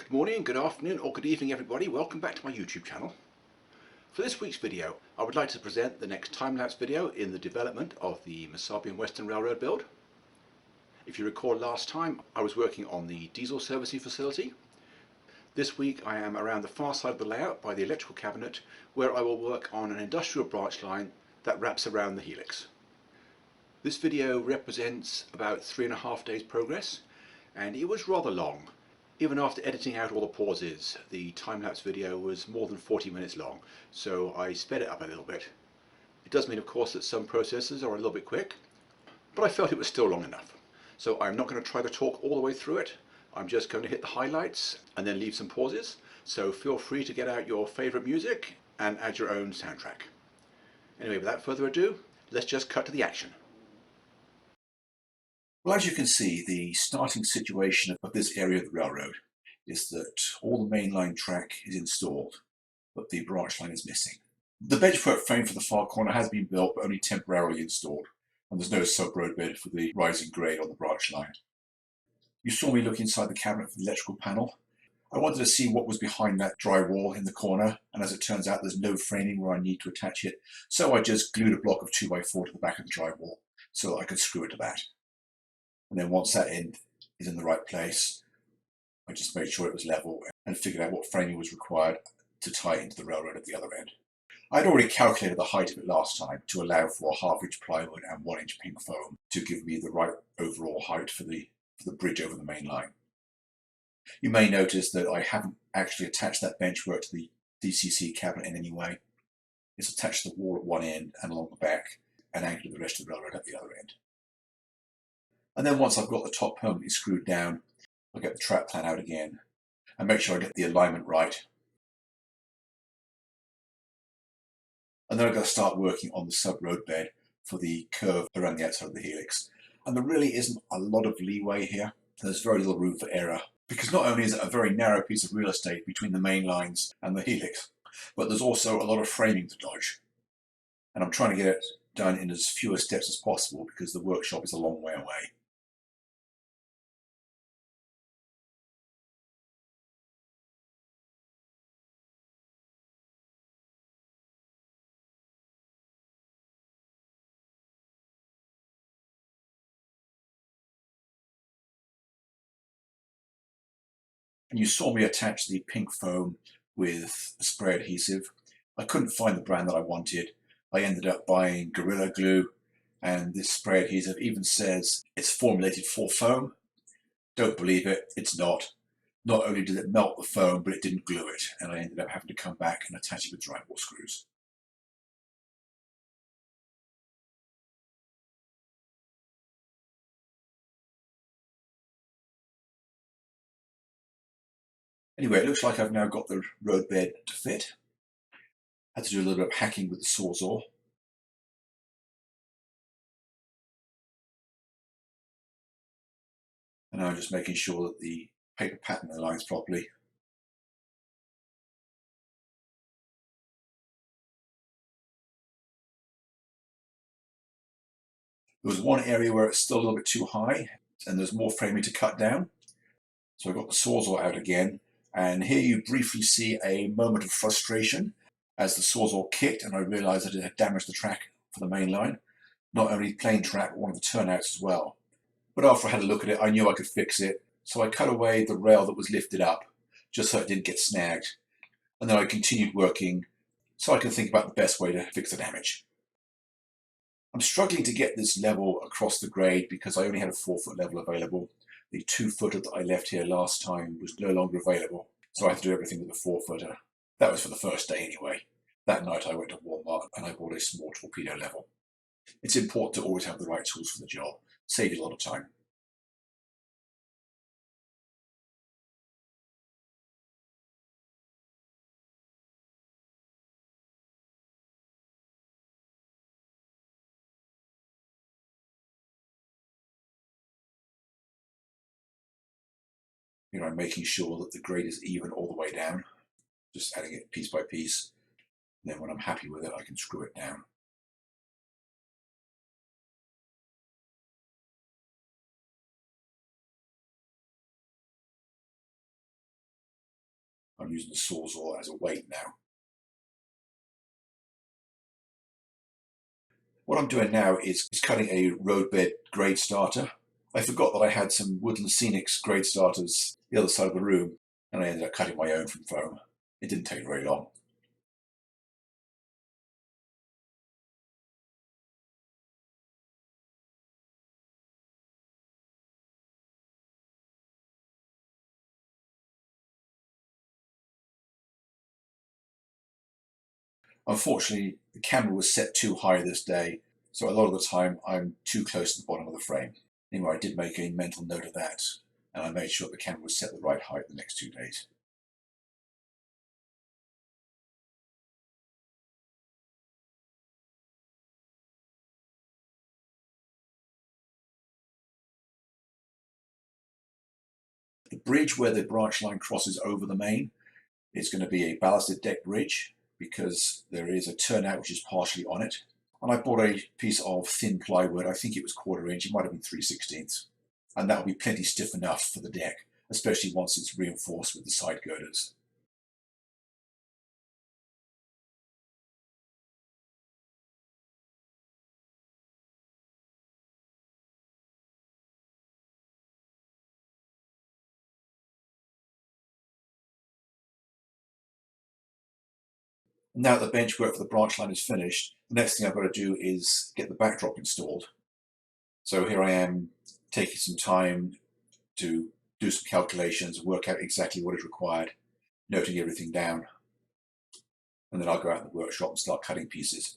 Good morning, good afternoon or good evening everybody. Welcome back to my YouTube channel. For this week's video I would like to present the next time-lapse video in the development of the Missabe Western railroad build. If you recall, last time I was working on the diesel servicing facility. This week I am around the far side of the layout by the electrical cabinet, where I will work on an industrial branch line that wraps around the helix. This video represents about 3.5 days progress, and it was rather long. Even after editing out all the pauses, the time-lapse video was more than 40 minutes long, so I sped it up a little bit. It does mean, of course, that some processes are a little bit quick, but I felt it was still long enough. So I'm not going to try to talk all the way through it. I'm just going to hit the highlights and then leave some pauses, so feel free to get out your favourite music and add your own soundtrack. Anyway, without further ado, let's just cut to the action. Well, as you can see, the starting situation of this area of the railroad is that all the mainline track is installed, but the branch line is missing. The benchwork frame for the far corner has been built, but only temporarily installed, and there's no sub-roadbed for the rising grade on the branch line. You saw me look inside the cabinet for the electrical panel. I wanted to see what was behind that drywall in the corner, and as it turns out, there's no framing where I need to attach it, so I just glued a block of 2x4 to the back of the drywall so that I could screw it to that. And then once that end is in the right place, I just made sure it was level and figured out what framing was required to tie it into the railroad at the other end. I'd already calculated the height of it last time to allow for 1/2 inch plywood and 1 inch pink foam to give me the right overall height for the bridge over the main line. You may notice that I haven't actually attached that benchwork to the DCC cabinet in any way. It's attached to the wall at one end and along the back and anchored to the rest of the railroad at the other end. And then once I've got the top permanently screwed down, I'll get the track plan out again and make sure I get the alignment right. And then I've got to start working on the sub-roadbed for the curve around the outside of the helix. And there really isn't a lot of leeway here. There's very little room for error, because not only is it a very narrow piece of real estate between the main lines and the helix, but there's also a lot of framing to dodge. And I'm trying to get it done in as few steps as possible because the workshop is a long way away. And you saw me attach the pink foam with spray adhesive. I couldn't find the brand that I wanted. I ended up buying Gorilla Glue, and this spray adhesive even says it's formulated for foam. Don't believe it, it's not. Not only did it melt the foam, but it didn't glue it, and I ended up having to come back and attach it with drywall screws. Anyway, it looks like I've now got the roadbed to fit. I had to do a little bit of hacking with the sawzall. And I'm just making sure that the paper pattern aligns properly. There was one area where it's still a little bit too high and there's more framing to cut down. So I got the sawzall out again, and here you briefly see a moment of frustration as the sawzall kicked and I realized that it had damaged the track for the main line. Not only plain track, but one of the turnouts as well. But after I had a look at it, I knew I could fix it. So I cut away the rail that was lifted up just so it didn't get snagged. And then I continued working so I could think about the best way to fix the damage. I'm struggling to get this level across the grade because I only had a 4-foot level available. The 2-footer that I left here last time was no longer available, so I had to do everything with a 4-footer. That was for the first day anyway. That night I went to Walmart and I bought a small torpedo level. It's important to always have the right tools for the job. Save you a lot of time. I'm making sure that the grade is even all the way down, just adding it piece by piece. And then when I'm happy with it, I can screw it down. I'm using the sawzall as a weight now. What I'm doing now is cutting a Roadbed grade starter. I forgot that I had some Woodland Scenics grade starters the other side of the room, and I ended up cutting my own from foam. It didn't take very long. Unfortunately, the camera was set too high this day, so a lot of the time I'm too close to the bottom of the frame. Anyway, I did make a mental note of that, and I made sure the camera was set the right height the next 2 days. The bridge where the branch line crosses over the main is going to be a ballasted deck bridge because there is a turnout which is partially on it. And I bought a piece of thin plywood, I think it was 1/4 inch, it might have been 3/16. And that will be plenty stiff enough for the deck, especially once it's reinforced with the side girders. Now that the bench work for the branch line is finished, the next thing I've got to do is get the backdrop installed. So here I am taking some time to do some calculations, work out exactly what is required, noting everything down. And then I'll go out in the workshop and start cutting pieces.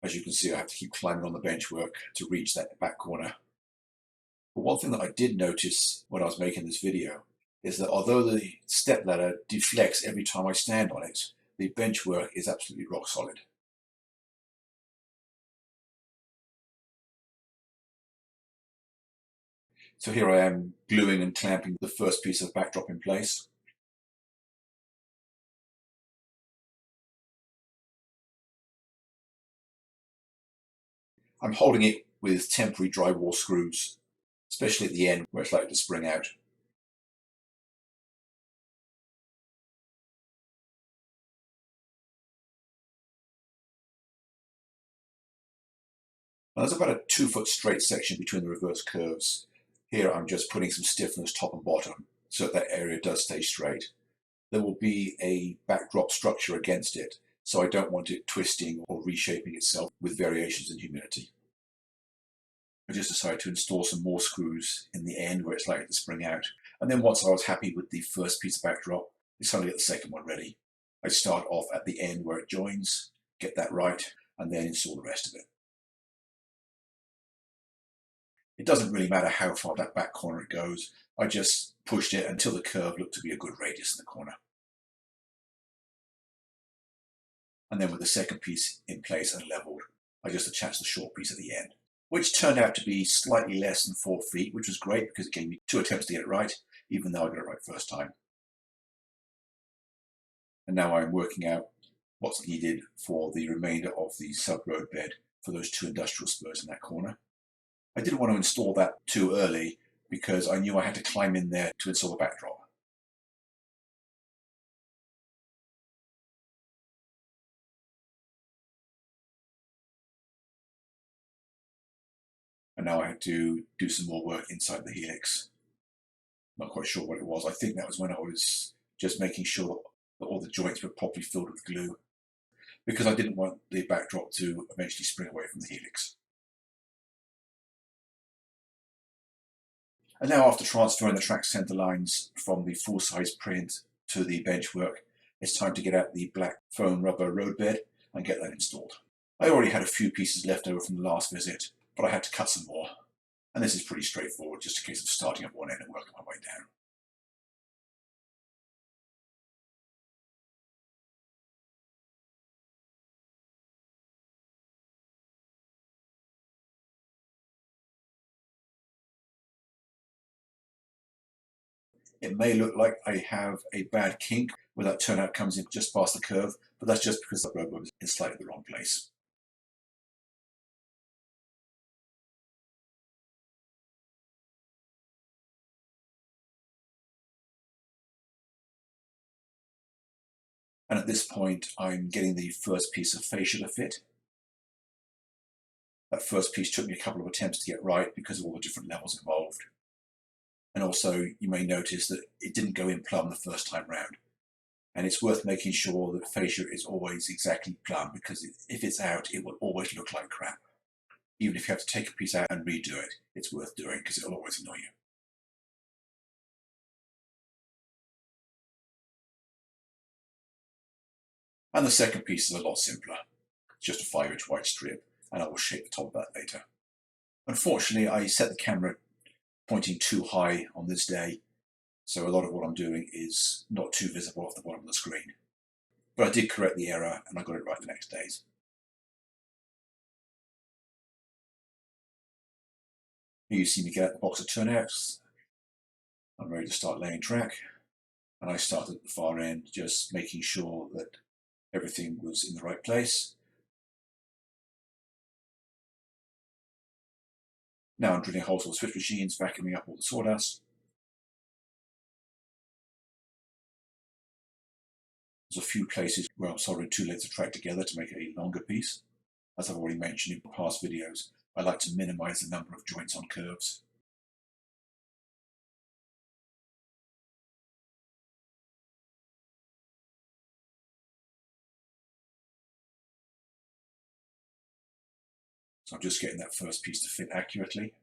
As you can see, I have to keep climbing on the bench work to reach that back corner. But one thing that I did notice when I was making this video is that although the step ladder deflects every time I stand on it, the bench work is absolutely rock solid. So here I am gluing and clamping the first piece of backdrop in place. I'm holding it with temporary drywall screws, especially at the end where it's likely to spring out. Now there's about a 2-foot straight section between the reverse curves. Here I'm just putting some stiffeners top and bottom so that area does stay straight. There will be a backdrop structure against it, so I don't want it twisting or reshaping itself with variations in humidity. I just decided to install some more screws in the end where it's likely to spring out. And then once I was happy with the first piece of backdrop, it's time to get the second one ready. I start off at the end where it joins, get that right, and then install the rest of it. It doesn't really matter how far that back corner it goes. I just pushed it until the curve looked to be a good radius in the corner. And then with the second piece in place and leveled, I just attached the short piece at the end, which turned out to be slightly less than 4 feet, which was great because it gave me 2 attempts to get it right, even though I got it right first time. And now I'm working out what's needed for the remainder of the sub-road bed for those 2 industrial spurs in that corner. I didn't want to install that too early because I knew I had to climb in there to install the backdrop. And now I had to do some more work inside the helix. Not quite sure what it was. I think that was when I was just making sure that all the joints were properly filled with glue because I didn't want the backdrop to eventually spring away from the helix. And now after transferring the track center lines from the full-size print to the benchwork, it's time to get out the black foam rubber roadbed and get that installed. I already had a few pieces left over from the last visit, but I had to cut some more. And this is pretty straightforward, just a case of starting at one end and working my way down. It may look like I have a bad kink where that turnout comes in just past the curve, but that's just because the Roadbed is slightly the wrong place. And at this point, I'm getting the first piece of fascia to fit. That first piece took me a couple of attempts to get right because of all the different levels involved. And also, you may notice that it didn't go in plumb the first time round. And it's worth making sure that fascia is always exactly plumb, because if it's out, it will always look like crap. Even if you have to take a piece out and redo it, it's worth doing because it'll always annoy you. And the second piece is a lot simpler. It's just a 5-inch white strip, and I will shape the top of that later. Unfortunately, I set the camera pointing too high on this day, so a lot of what I'm doing is not too visible off the bottom of the screen. But I did correct the error, and I got it right the next days. Here you see me get out the box of turnouts. I'm ready to start laying track, and I started at the far end, just making sure that everything was in the right place. Now I'm drilling holes for the switch machines, vacuuming up all the sawdust. There's a few places where I'm soldering two legs of track together to make a longer piece. As I've already mentioned in past videos, I like to minimize the number of joints on curves. So I'm just getting that first piece to fit accurately.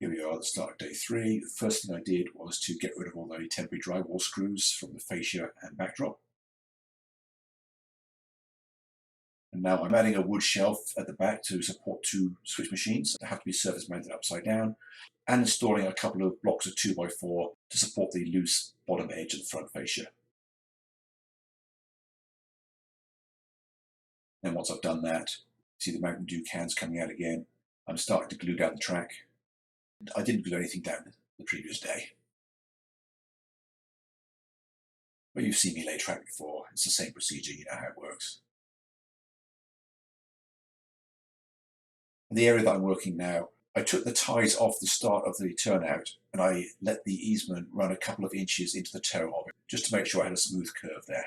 Here we are at the start of day 3. The first thing I did was to get rid of all the temporary drywall screws from the fascia and backdrop. And now I'm adding a wood shelf at the back to support two switch machines that have to be surface mounted upside down, and installing a couple of blocks of 2x4 to support the loose bottom edge of the front fascia. And once I've done that, see the Mountain Dew cans coming out again, I'm starting to glue down the track. I didn't glue anything down the previous day. But you've seen me lay track before. It's the same procedure, you know how it works. In the area that I'm working now, I took the ties off the start of the turnout and I let the easement run a couple of inches into the toe of it, just to make sure I had a smooth curve there.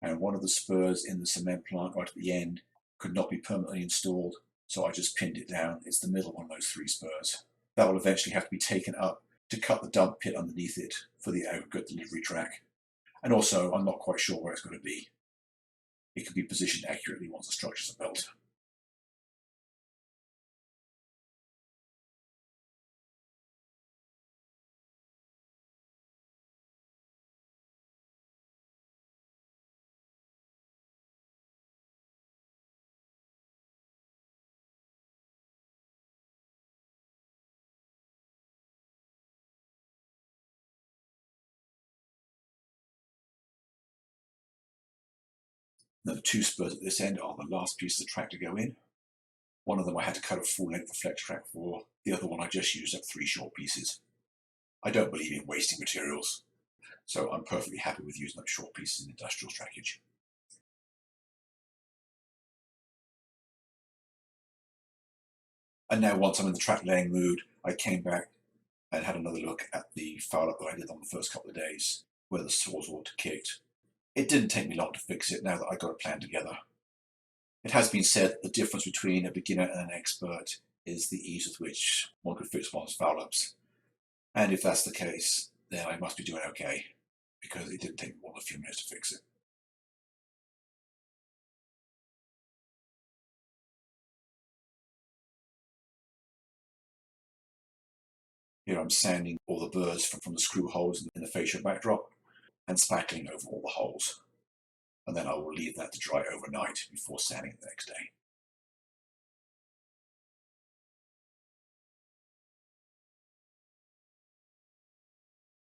And one of the spurs in the cement plant right at the end could not be permanently installed, so I just pinned it down. It's the middle one of those 3 spurs. That will eventually have to be taken up to cut the dump pit underneath it for the aggregate delivery track. And also, I'm not quite sure where it's going to be. It can be positioned accurately once the structures are built. Now, the 2 spurs at this end are the last piece of the track to go in. One of them I had to cut a full length of flex track for. The other one I just used up 3 short pieces. I don't believe in wasting materials, so I'm perfectly happy with using up short pieces in industrial trackage. And now, once I'm in the track laying mood, I came back and had another look at the foul up that I did on the first couple of days, where the saws were kicked. It didn't take me long to fix it now that I got a plan together. It has been said that the difference between a beginner and an expert is the ease with which one could fix one's foul ups. And if that's the case, then I must be doing okay, because it didn't take me more than a few minutes to fix it. Here I'm sanding all the burrs from the screw holes in the fascia backdrop and spackling over all the holes. and then I will leave that to dry overnight before sanding it the next day.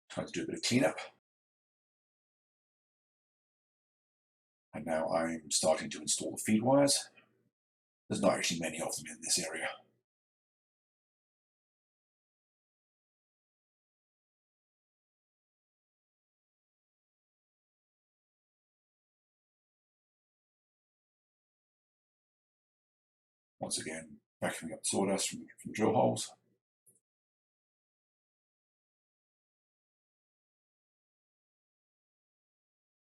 Time to do a bit of cleanup. And now I'm starting to install the feed wires. There's not actually many of them in this area. Once again, vacuuming up sawdust from the drill holes.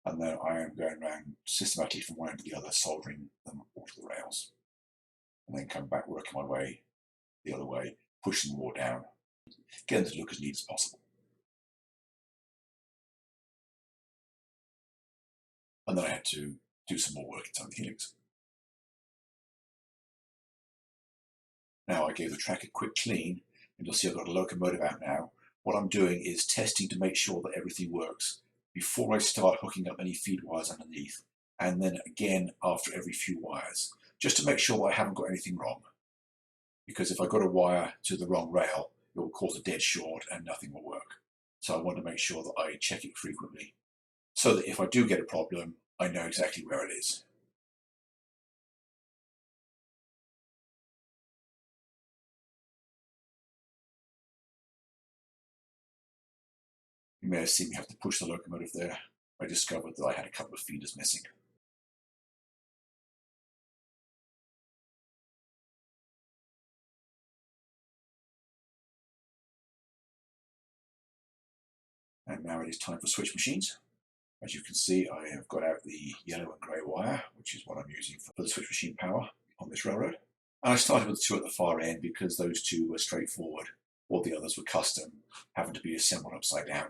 And then I am going around systematically from one end to the other, soldering them all to the rails. And then come back, working my way the other way, pushing them all down, getting them to look as neat as possible. And then I had to do some more work inside the helix. Now I gave the track a quick clean, and you'll see I've got a locomotive out now. What I'm doing is testing to make sure that everything works before I start hooking up any feed wires underneath, and then again after every few wires, just to make sure that I haven't got anything wrong. Because if I got a wire to the wrong rail, it will cause a dead short and nothing will work. So I want to make sure that I check it frequently, so that if I do get a problem, I know exactly where it is. You may have seen me have to push the locomotive there. I discovered that I had a couple of feeders missing. And now it is time for switch machines. As you can see, I have got out the yellow and grey wire, which is what I'm using for the switch machine power on this railroad. And I started with the two at the far end because those two were straightforward. All the others were custom, having to be assembled upside down.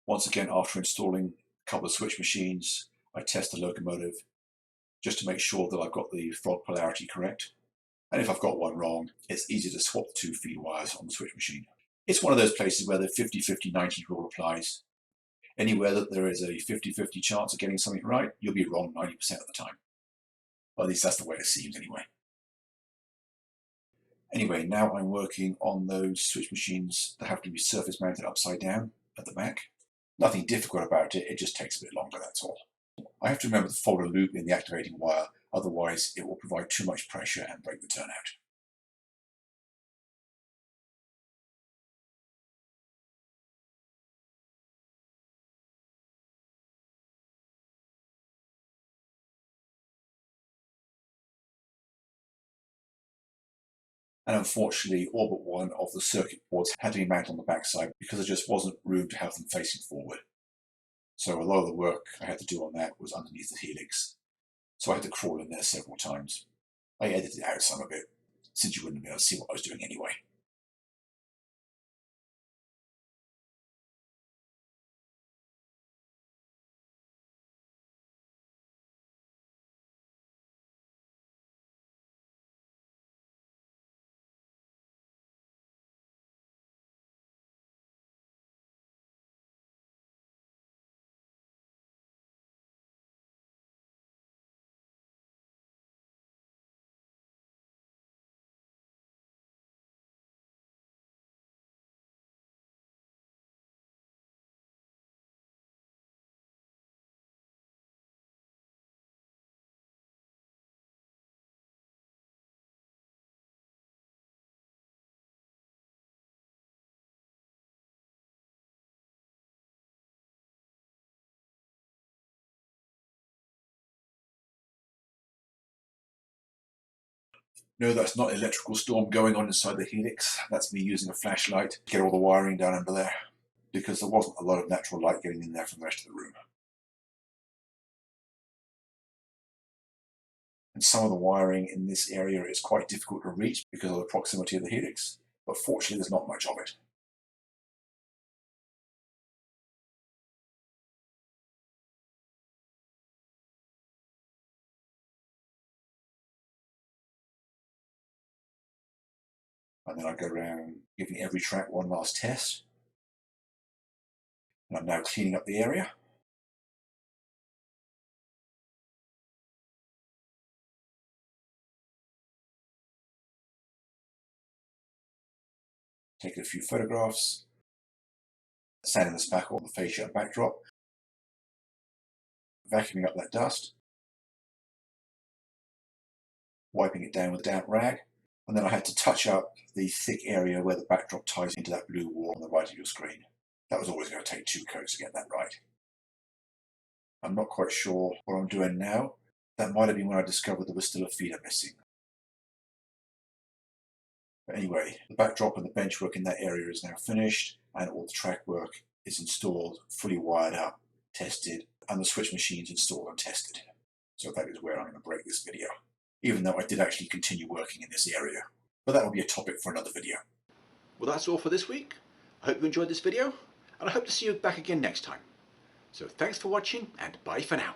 Once again, after installing a couple of switch machines, I test the locomotive just to make sure that I've got the frog polarity correct. And if I've got one wrong, it's easy to swap the two feed wires on the switch machine. It's one of those places where the 50-50-90 rule applies. Anywhere that there is a 50-50 chance of getting something right, you'll be wrong 90% of the time. Or at least that's the way it seems anyway. Anyway, now I'm working on those switch machines that have to be surface mounted upside down at the back. Nothing difficult about it, it just takes a bit longer, that's all. I have to remember to fold a loop in the activating wire, otherwise it will provide too much pressure and break the turnout. And unfortunately, all but one of the circuit boards had to be mounted on the backside because there just wasn't room to have them facing forward. So a lot of the work I had to do on that was underneath the helix. So I had to crawl in there several times. I edited out some of it, since you wouldn't be able to see what I was doing anyway. No, that's not electrical storm going on inside the helix. That's me using a flashlight to get all the wiring down under there, because there wasn't a lot of natural light getting in there from the rest of the room. And some of the wiring in this area is quite difficult to reach because of the proximity of the helix, but fortunately there's not much of it. And then I go around giving every track one last test. And I'm now cleaning up the area. Taking a few photographs, sanding the spackle on the fascia and backdrop, vacuuming up that dust, wiping it down with a damp rag, and then I had to touch up the thick area where the backdrop ties into that blue wall on the right of your screen. That was always going to take 2 coats to get that right. I'm not quite sure what I'm doing now. That might have been when I discovered there was still a feeder missing. But anyway, the backdrop and the benchwork in that area is now finished, and all the track work is installed, fully wired up, tested, and the switch machines installed and tested. So that is where I'm going to break this video, even though I did actually continue working in this area. But that will be a topic for another video. Well, that's all for this week. I hope you enjoyed this video, and I hope to see you back again next time. So thanks for watching, and bye for now.